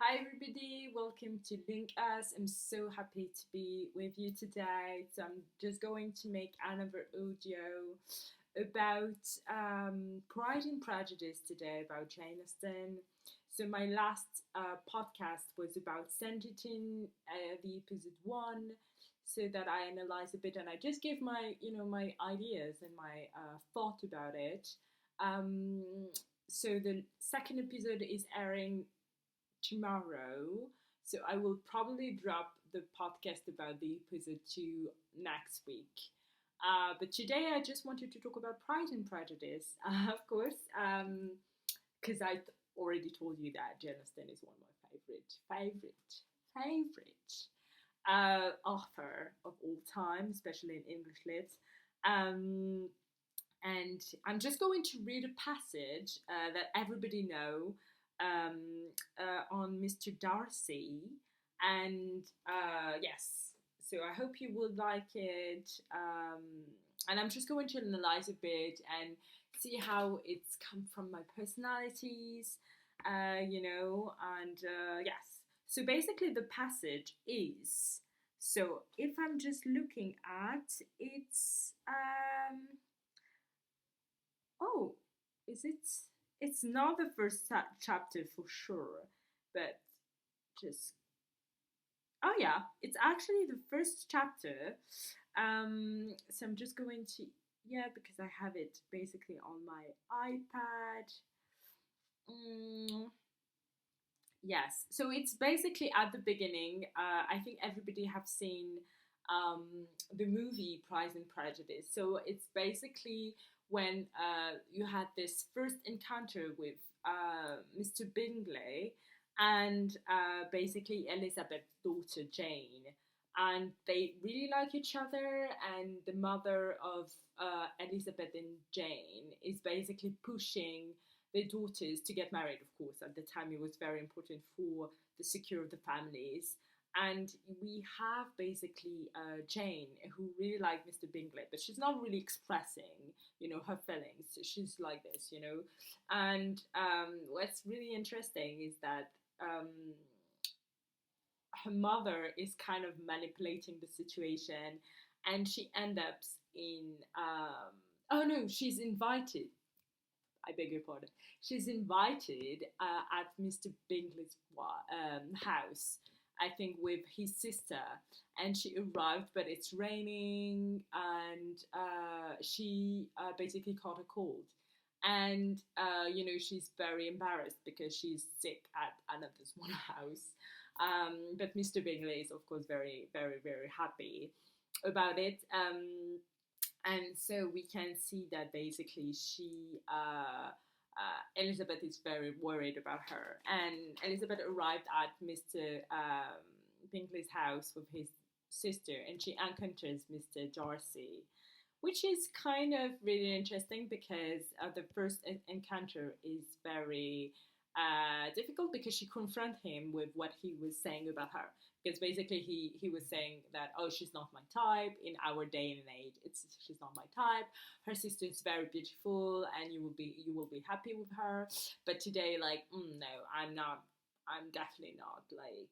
Hi, everybody. Welcome to Link Us. I'm so happy to be with you today. So, I'm just going to make another audio about Pride and Prejudice today, about Jane Austen. So, my last podcast was about Sanditon, the episode one, so that I analyze a bit and I just give my ideas and my thought about it. Um, so, the second episode is airing tomorrow. So I will probably drop the podcast about the episode 2 next week. But today I just wanted to talk about Pride and Prejudice, of course, because already told you that Jane Austen is one of my favorite author of all time, especially in English lit. Um, and I'm just going to read a passage that everybody know on Mr. Darcy, and yes, so I hope you will like it. And I'm just going to analyze a bit and see how it's come from my personalities, and yes. So basically, the passage is. So if I'm just looking at oh, is it? It's not the first chapter for sure, but just oh yeah, it's actually the first chapter. So I'm just going to because I have it basically on my iPad. Mm, yes, so it's basically at the beginning. I think everybody have seen um, the movie Pride and Prejudice. So it's basically when you had this first encounter with Mr. Bingley and basically Elizabeth's daughter Jane, and they really like each other. And the mother of Elizabeth and Jane is basically pushing their daughters to get married. Of course, at the time it was very important for the secure of the families. And we have basically Jane, who really liked Mr. Bingley, but she's not really expressing, her feelings. She's like this, And what's really interesting is that her mother is kind of manipulating the situation, and she ends up in. Oh no, she's invited. I beg your pardon. She's invited at Mr. Bingley's house, I think, with his sister. And she arrived, but it's raining, and she basically caught a cold. And, she's very embarrassed because she's sick at another's one house. But Mr. Bingley is, of course, very, very, very happy about it. And so we can see that basically Elizabeth is very worried about her, and Elizabeth arrived at Mr. Bingley's house with his sister, and she encounters Mr. Darcy, which is kind of really interesting because the first encounter is very difficult because she confronted him with what he was saying about her. Because basically he was saying that, oh, she's not my type in our day and age. She's not my type. Her sister is very beautiful, and you will be happy with her. But today, like, no, I'm not. I'm definitely not like.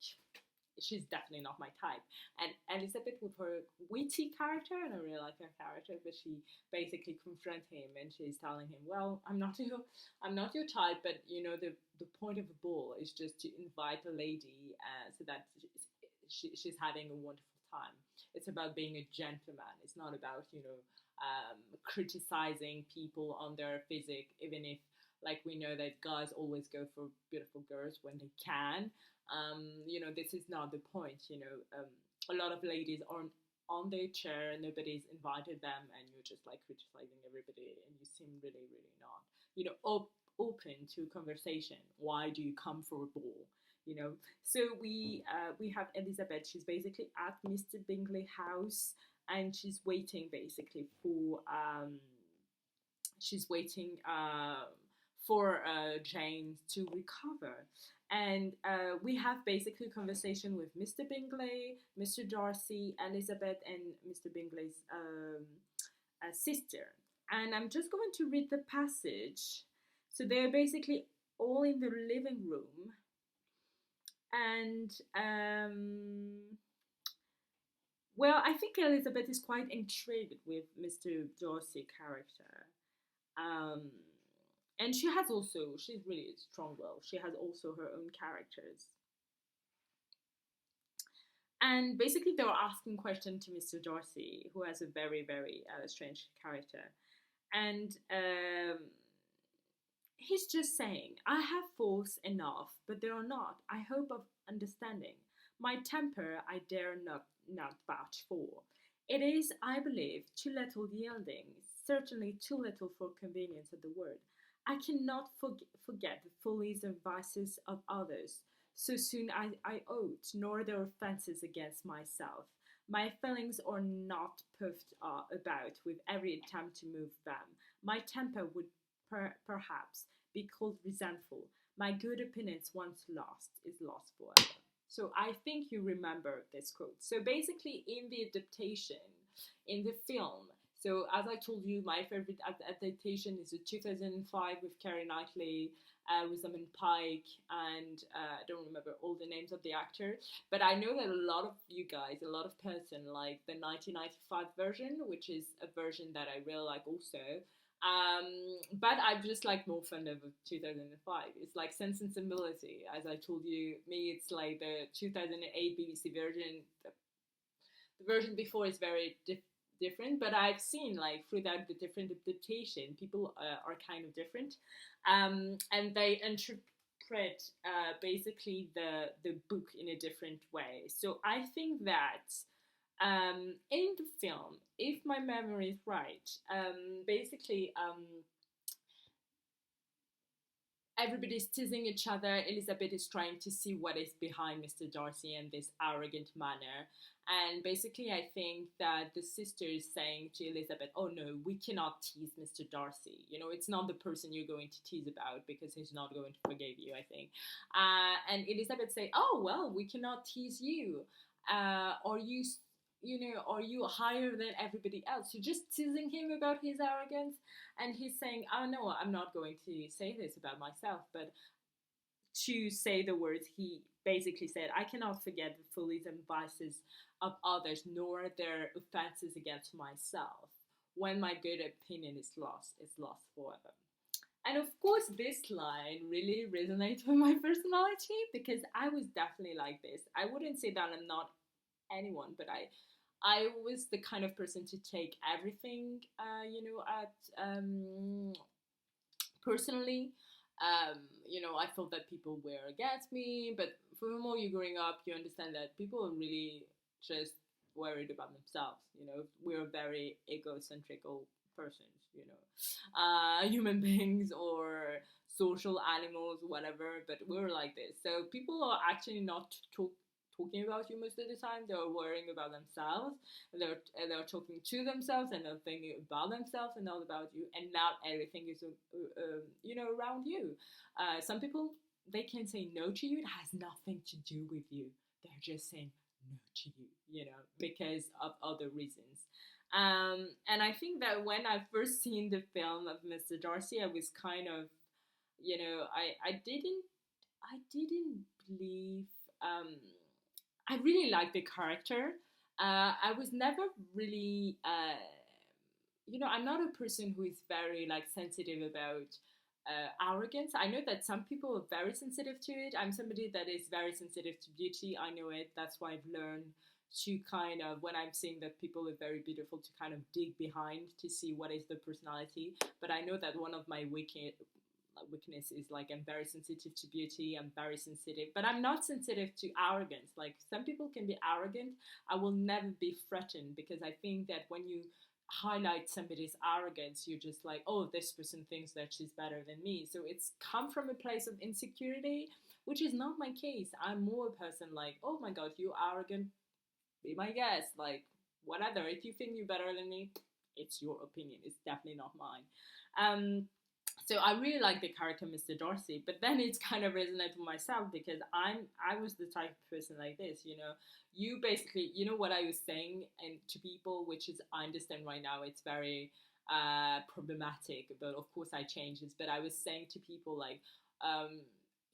She's definitely not my type. And Elizabeth, with her witty character, and I really like her character, but she basically confronts him and she's telling him, "Well, I'm not your type, but the point of a ball is just to invite a lady so that she's having a wonderful time. It's about being a gentleman. It's not about criticizing people on their physique, even if." Like, we know that guys always go for beautiful girls when they can. This is not the point. A lot of ladies aren't on their chair, nobody's invited them, and you're just like criticizing everybody, and you seem really, really not, open to conversation. Why do you come for a ball? So we have Elizabeth. She's basically at Mr. Bingley house, and she's waiting for Jane to recover. And we have basically a conversation with Mr. Bingley, Mr. Darcy, Elizabeth, and Mr. Bingley's sister. And I'm just going to read the passage. So they're basically all in the living room, And well, I think Elizabeth is quite intrigued with Mr. Darcy character. Um, and she's really strong-willed. She has also her own characters. And basically, they were asking questions to Mr. Darcy, who has a very, very strange character. And he's just saying, I have force enough, but they are not. I hope of understanding. My temper I dare not vouch for. It is, I believe, too little yielding, certainly too little for convenience of the word. I cannot forget the follies and vices of others, so soon I ought, nor their offences against myself. My feelings are not puffed about with every attempt to move them. My temper would perhaps be called resentful. My good opinions once lost is lost forever. So I think you remember this quote. So basically, in the adaptation, in the film, so as I told you, my favorite adaptation is the 2005 with Keira Knightley, Rosamund Pike, and I don't remember all the names of the actors, but I know that a lot of you guys, a lot of person like the 1995 version, which is a version that I really like also. But I just like more fun of 2005. It's like Sense and Sensibility. As I told you, me, it's like the 2008 BBC version. The version before is very different, but I've seen like throughout the different adaptation, people are kind of different, and they interpret basically the book in a different way. So I think that in the film, if my memory is right, basically everybody's teasing each other. Elizabeth is trying to see what is behind Mr. Darcy and this arrogant manner. And basically, I think that the sister is saying to Elizabeth, oh no, we cannot tease Mr. Darcy. You know, it's not the person you're going to tease about because he's not going to forgive you, I think. And Elizabeth say, oh, well, we cannot tease you. Or you know, are you higher than everybody else? You're just teasing him about his arrogance, and he's saying, "Oh no, I'm not going to say this about myself, but to say the words he basically said, I cannot forget the follies and vices of others, nor their offenses against myself. When my good opinion is lost, it's lost forever." And of course, this line really resonates with my personality because I was definitely like this. I wouldn't say that I'm not anyone, but I was the kind of person to take everything, you know, at personally. You know, I thought that people were against me, but for the more you're growing up, you understand that people are really just worried about themselves. You know, we're very egocentrical persons, you know, human beings or social animals, whatever, but we're like this. So people are actually not talking about you most of the time. They're worrying about themselves. They're talking to themselves and they're thinking about themselves and not about you. And not everything is you know, around you. Some people, they can say no to you. It has nothing to do with you. They're just saying no to you, you know, because of other reasons. And I think that when I first seen the film of Mr. Darcy, I was kind of, you know, I didn't believe. Um, I really like the character. I was never really, you know, I'm not a person who is very like sensitive about arrogance. I know that some people are very sensitive to it. I'm somebody that is very sensitive to beauty. I know it. That's why I've learned to kind of, when I'm seeing that people are very beautiful, to kind of dig behind to see what is the personality. But I know that one of my weakness is like I'm very sensitive to beauty. I'm very sensitive, but I'm not sensitive to arrogance. Like some people can be arrogant. I will never be threatened because I think that when you highlight somebody's arrogance, you're just like, oh, this person thinks that she's better than me. So it's come from a place of insecurity, which is not my case. I'm more a person like, oh my god, you arrogant, be my guest. Like whatever. If you think you're better than me, it's your opinion. It's definitely not mine. So I really like the character Mr. Darcy, but then it's kind of resonated with myself because I was the type of person like this, you know. You basically, you know what I was saying and to people, which is I understand right now it's very problematic, but of course I change this. But I was saying to people like,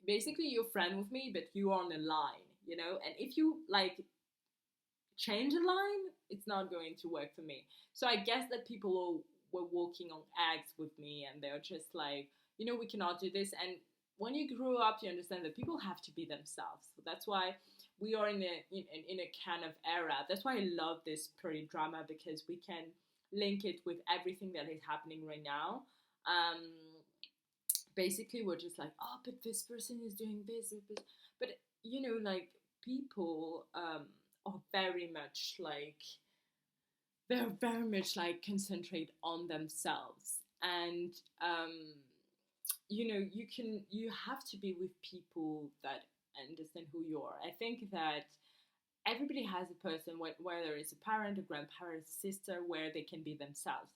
basically you're friend with me, but you're on a line, you know. And if you like change a line, it's not going to work for me. So I guess that people were walking on eggs with me, and they're just like, you know, we cannot do this. And when you grow up, you understand that people have to be themselves. So that's why we are in a kind of era. That's why I love this period drama, because we can link it with everything that is happening right now. Um, Basically, we're just like, oh, but this person is doing this, but you know, like people are very much like they're very much like concentrate on themselves, and um, you know, you have to be with people that understand who you are. I think that everybody has a person, whether it's a parent, a grandparent, sister, where they can be themselves.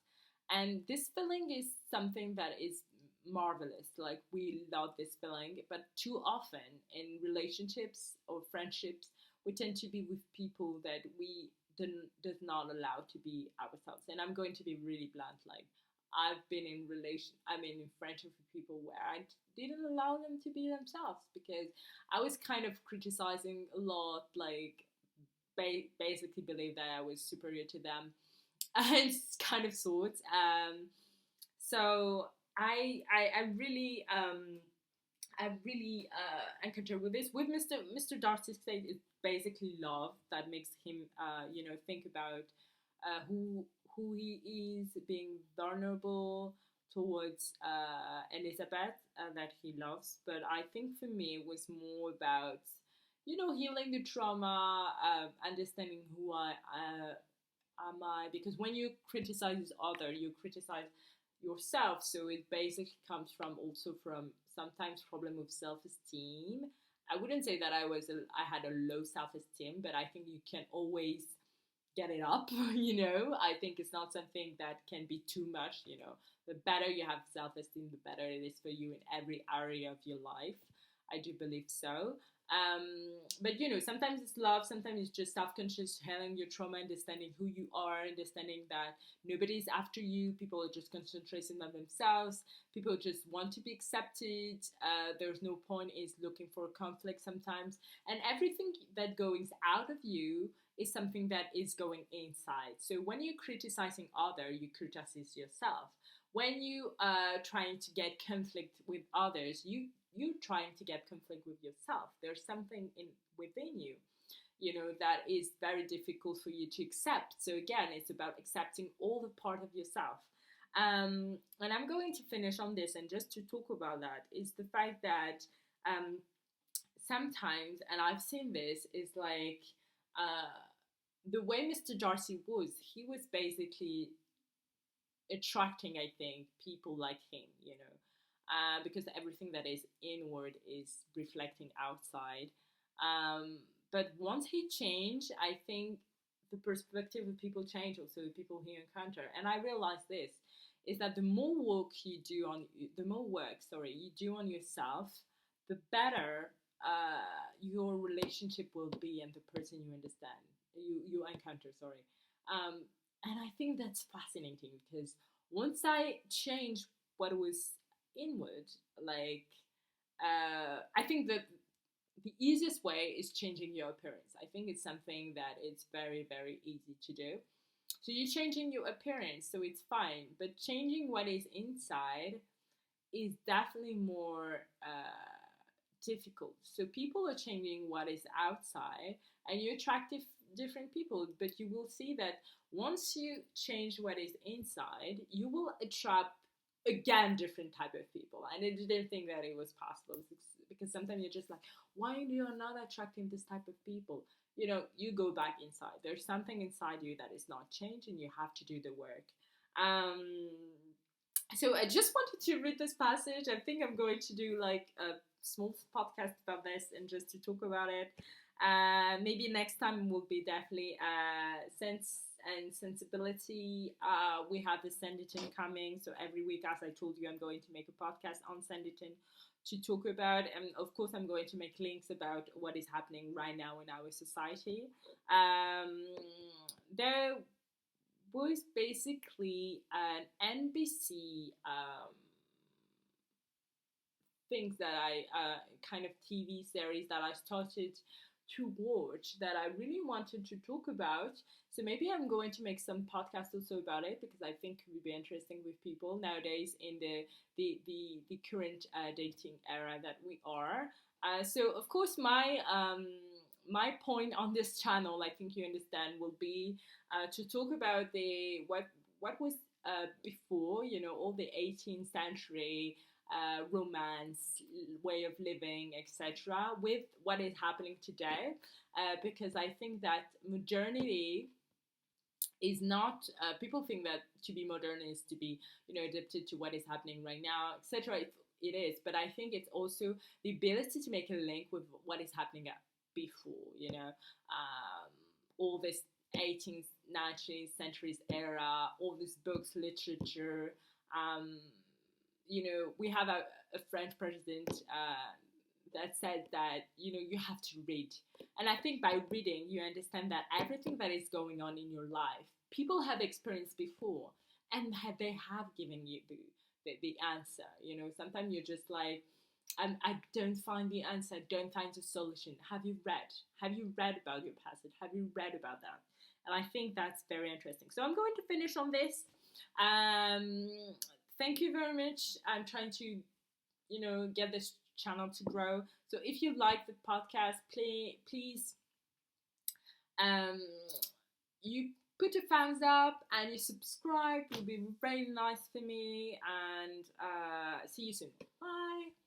And this feeling is something that is marvelous. Like, we love this feeling, but too often in relationships or friendships, we tend to be with people that we does not allow to be ourselves. And I'm going to be really blunt. Like, I've been in friendship with people where I didn't allow them to be themselves, because I was kind of criticizing a lot, like basically believe that I was superior to them, and kind of sorts. So I really encountered with this with Mr. Darcy's state is basically love that makes him you know, think about who he is, being vulnerable towards Elizabeth, that he loves. But I think for me it was more about, you know, healing the trauma, understanding who I am I, because when you criticize other, you criticize yourself. So it basically comes from also from sometimes problem with self-esteem. I wouldn't say that I had a low self-esteem, but I think you can always get it up. You know, I think it's not something that can be too much. You know, the better you have self-esteem, the better it is for you in every area of your life. I do believe so. But you know, sometimes it's love, sometimes it's just self-conscious, healing your trauma, understanding who you are, understanding that nobody's after you. People are just concentrating on themselves. People just want to be accepted. There's no point is looking for conflict sometimes, and everything that goes out of you is something that is going inside. So when you're criticizing other, you criticize yourself. When you are trying to get conflict with others, you trying to get conflict with yourself. There's something in within you, you know, that is very difficult for you to accept. So again, it's about accepting all the part of yourself. And I'm going to finish on this, and just to talk about that is the fact that um, sometimes, and I've seen this, is like uh, the way Mr. Darcy was, he was basically attracting, I think, people like him, you know, because everything that is inward is reflecting outside. But once he changed, I think the perspective of people change, also the people he encounter. And I realized this is that the more work you do on the more work, sorry, you do on yourself, the better your relationship will be, and the person you understand, you encounter, sorry. Um, and I think that's fascinating, because once I changed what was inward, like I think that the easiest way is changing your appearance. I think it's something that it's very, very easy to do. So you're changing your appearance, so it's fine. But changing what is inside is definitely more difficult. So people are changing what is outside, and you attract different people. But you will see that once you change what is inside, you will attract again different type of people. And I didn't think that it was possible, because sometimes you're just like, why are you not attracting this type of people? You know, you go back inside. There's something inside you that is not changing. You have to do the work. Um, so I just wanted to read this passage. I think I'm going to do like a small podcast about this, and just to talk about it. Maybe next time will be definitely sense and sensibility. We have the Sanditon coming, so every week, as I told you, I'm going to make a podcast on Sanditon to talk about, and of course I'm going to make links about what is happening right now in our society. There was basically an NBC things that I kind of TV series that I started to watch that I really wanted to talk about. So maybe I'm going to make some podcasts also about it, because I think it would be interesting with people nowadays in the current dating era that we are. So of course my point on this channel, I think you understand, will be to talk about the what was before, you know, all the 18th century romance, way of living, etc., with what is happening today, because I think that modernity is not. People think that to be modern is to be, you know, adapted to what is happening right now, etc. It is, but I think it's also the ability to make a link with what is happening before, you know, all this 18th, 19th centuries era, all these books, literature. Um, you know, we have a French president that said that, you know, you have to read. And I think by reading, you understand that everything that is going on in your life, people have experienced before, and they have given you the answer. You know, sometimes you're just like, I don't find the answer, don't find the solution. Have you read? Have you read about your passage? Have you read about that? And I think that's very interesting. So I'm going to finish on this. Um, Thank you very much. I'm trying to, you know, get this channel to grow. So if you like the podcast, please, um, you put a thumbs up and you subscribe. It will be very nice for me. And see you soon. Bye.